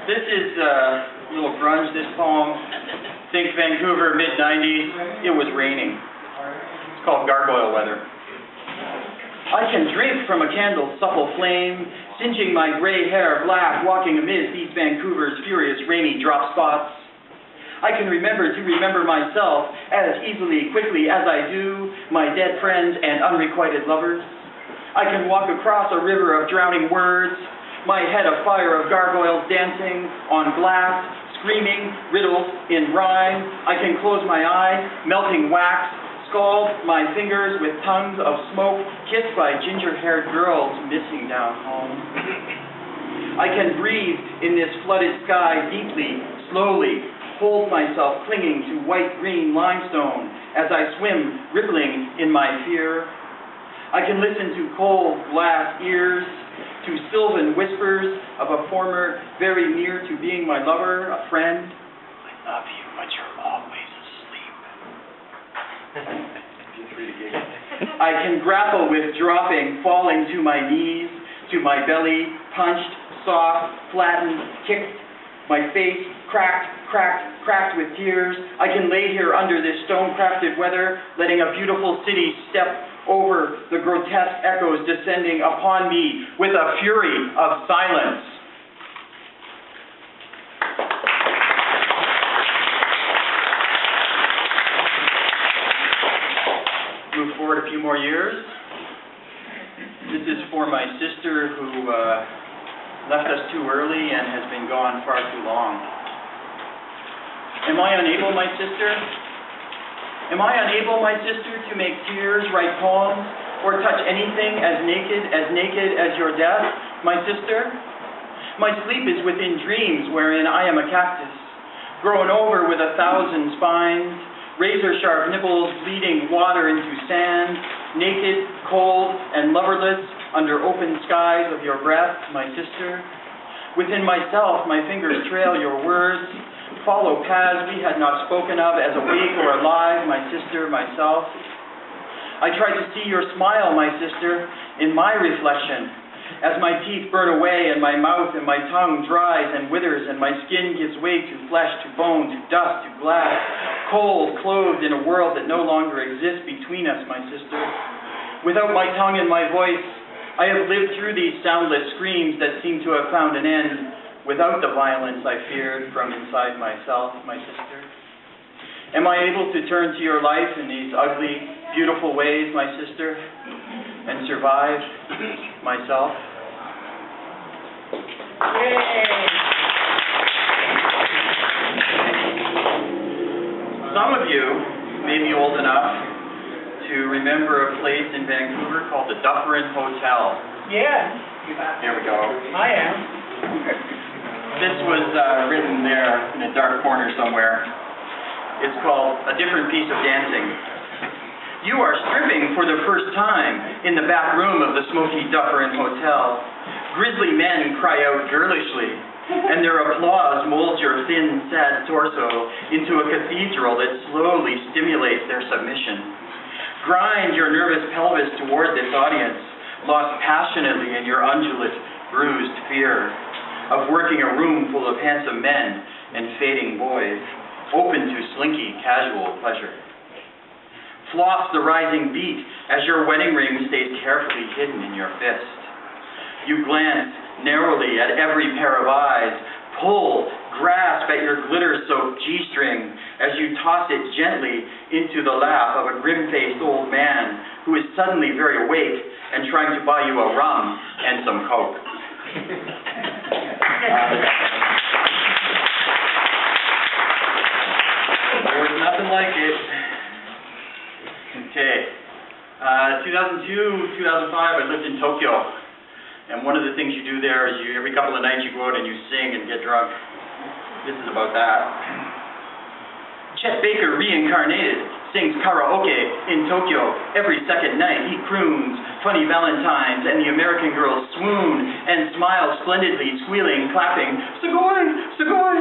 This is a little grunge, this poem. Think Vancouver, mid-90s. It was raining. It's called Gargoyle Weather. I can drink from a candle's supple flame, singeing my gray hair black, walking amid these Vancouver's furious rainy drop spots. I can remember to remember myself as easily, quickly as I do my dead friends and unrequited lovers. I can walk across a river of drowning words, my head a fire of gargoyles dancing on glass, screaming riddles in rhyme. I can close my eyes, melting wax, scald my fingers with tongues of smoke, kissed by ginger-haired girls missing down home. I can breathe in this flooded sky deeply, slowly, hold myself clinging to white-green limestone as I swim, rippling in my fear. I can listen to cold glass ears, to sylvan whispers of a former very near to being my lover, a friend. I love you, but you're always asleep. I can grapple with dropping, falling to my knees, to my belly, punched, soft, flattened, kicked, my face cracked with tears. I can lay here under this stone-crafted weather, letting a beautiful city step over the grotesque echoes descending upon me with a fury of silence. Move forward a few more years. This is for my sister who left us too early and has been gone far too long. Am I unable, my sister? Am I unable, my sister, to make tears, write poems, or touch anything as naked as your death, my sister? My sleep is within dreams wherein I am a cactus, grown over with 1,000 spines, razor-sharp nipples bleeding water into sand, naked, cold, and loverless under open skies of your breath, my sister. Within myself, my fingers trail your words, follow paths we had not spoken of as awake or alive, my sister, myself. I try to see your smile, my sister, in my reflection, as my teeth burn away and my mouth and my tongue dries and withers and my skin gives way to flesh, to bone, to dust, to glass, cold, clothed in a world that no longer exists between us, my sister. Without my tongue and my voice, I have lived through these soundless screams that seem to have found an end, without the violence I feared from inside myself, my sister. Am I able to turn to your life in these ugly, beautiful ways, my sister, and survive myself? Yay! Some of you may be old enough to remember a place in Vancouver called the Dufferin Hotel. Yeah. There we go. I am. This was written there in a dark corner somewhere. It's called A Different Piece of Dancing. You are stripping for the first time in the back room of the smoky Dufferin Hotel. Grisly men cry out girlishly, and their applause molds your thin, sad torso into a cathedral that slowly stimulates their submission. Grind your nervous pelvis toward this audience, lost passionately in your undulate, bruised fear of working a room full of handsome men and fading boys, open to slinky, casual pleasure. Floss the rising beat as your wedding ring stays carefully hidden in your fist. You glance narrowly at every pair of eyes, pull, grasp at your glitter-soaked G-string as you toss it gently into the lap of a grim-faced old man who is suddenly very awake and trying to buy you a rum and some Coke. There was nothing like it. Okay. 2002, 2005, I lived in Tokyo. And one of the things you do there is every couple of nights you go out and you sing and get drunk. This is about that. Chet Baker, reincarnated, sings karaoke in Tokyo. Every second night he croons Funny Valentines, and the American girls swoon and smile splendidly, squealing, clapping, Sugoi, Sugoi.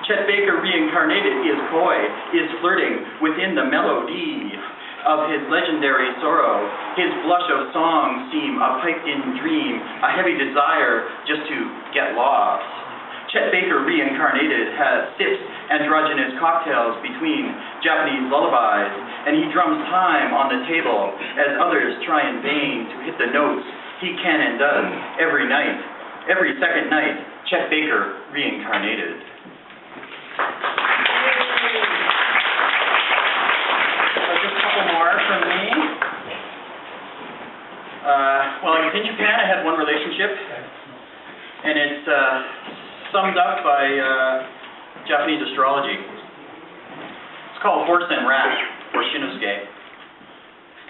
Chet Baker, reincarnated, is coy, is flirting within the melody. of his legendary sorrow. His blush of song seem a piped-in dream, a heavy desire just to get lost. Chet Baker reincarnated sips androgynous cocktails between Japanese lullabies, and he drums time on the table as others try in vain to hit the notes he can and does every night. Every second night, Chet Baker reincarnated. Just a couple more from me. Well, I was in Japan. I had one relationship, and it's summed up by Japanese astrology. It's called horse and rat, or Shinosuke.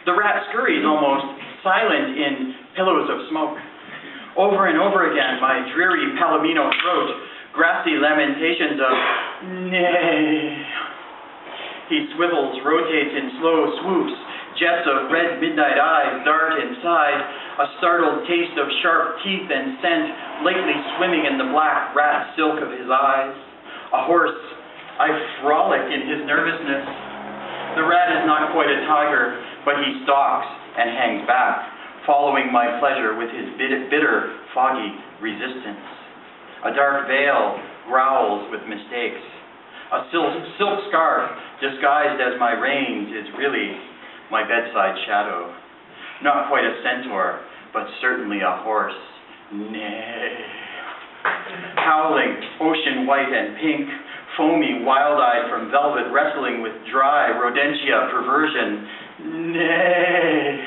The rat scurries almost silent in pillows of smoke. Over and over again, my dreary palomino throat, grassy lamentations of nay. He swivels, rotates in slow swoops. Jets of red midnight eyes dart inside, a startled taste of sharp teeth and scent lately swimming in the black rat silk of his eyes. A horse, I frolic in his nervousness. The rat is not quite a tiger, but he stalks and hangs back, following my pleasure with his bitter, foggy resistance. A dark veil growls with mistakes. A silk scarf disguised as my reins is really my bedside shadow. Not quite a centaur, but certainly a horse. Nay. Howling, ocean white and pink, foamy, wild-eyed from velvet, wrestling with dry rodentia perversion. Nay.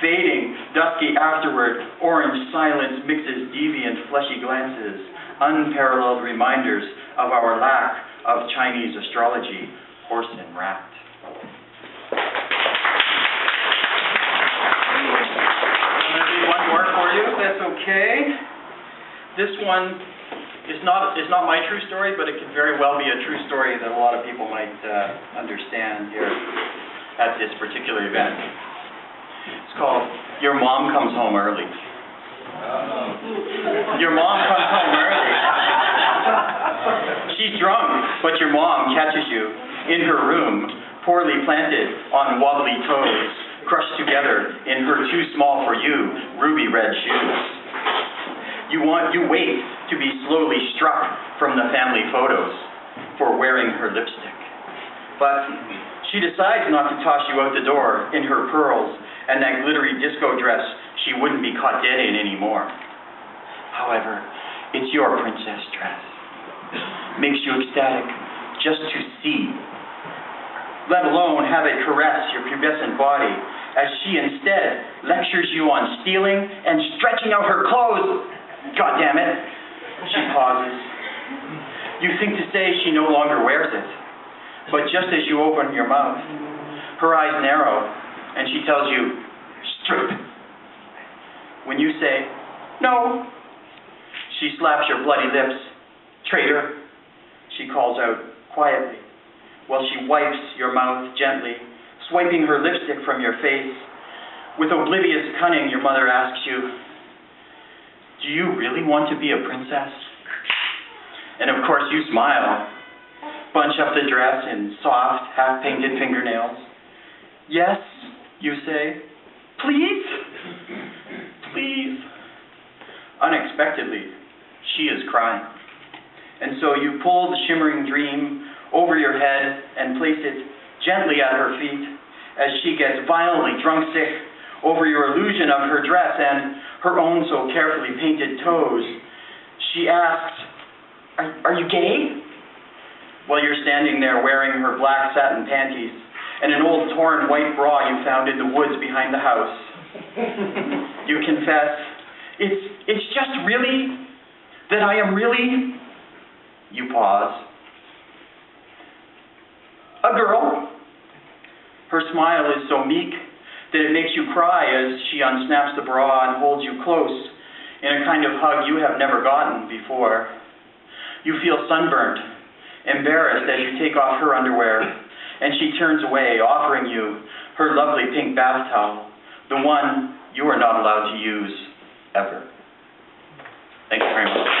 Fading, dusky afterward, orange silence mixes deviant fleshy glances, unparalleled reminders of our lack of Chinese astrology, horse and rat. I'm going to read one more for you, if that's okay. This one is not my true story, but it could very well be a true story that a lot of people might understand here at this particular event. It's called Your Mom Comes Home Early. Your mom comes home early. She's drunk, but your mom catches you in her room, poorly planted on wobbly toes, crushed together in her too small for you ruby red shoes. You wait to be slowly struck from the family photos for wearing her lipstick. But she decides not to toss you out the door in her pearls and that glittery disco dress she wouldn't be caught dead in anymore. However, it's your princess dress. Makes you ecstatic just to see, let alone have it caress your pubescent body, as she instead lectures you on stealing and stretching out her clothes. God damn it. She pauses. You think to say she no longer wears it, but just as you open your mouth, her eyes narrow, and she tells you, strip. When you say, no, she slaps your bloody lips. Traitor, she calls out quietly, while she wipes your mouth gently, swiping her lipstick from your face. With oblivious cunning, your mother asks you, do you really want to be a princess? And of course you smile, bunch up the dress in soft, half-painted fingernails. Yes, you say. Please? Please? Unexpectedly, she is crying. And so you pull the shimmering dream over your head and place it gently at her feet as she gets violently drunk sick over your illusion of her dress and her own so carefully painted toes. She asks, are you gay? While you're standing there wearing her black satin panties and an old torn white bra you found in the woods behind the house. You confess, it's just really that I am really, you pause, a girl. Her smile is so meek that it makes you cry as she unsnaps the bra and holds you close in a kind of hug you have never gotten before. You feel sunburnt, embarrassed as you take off her underwear, and she turns away, offering you her lovely pink bath towel, the one you are not allowed to use ever. Thank you very much.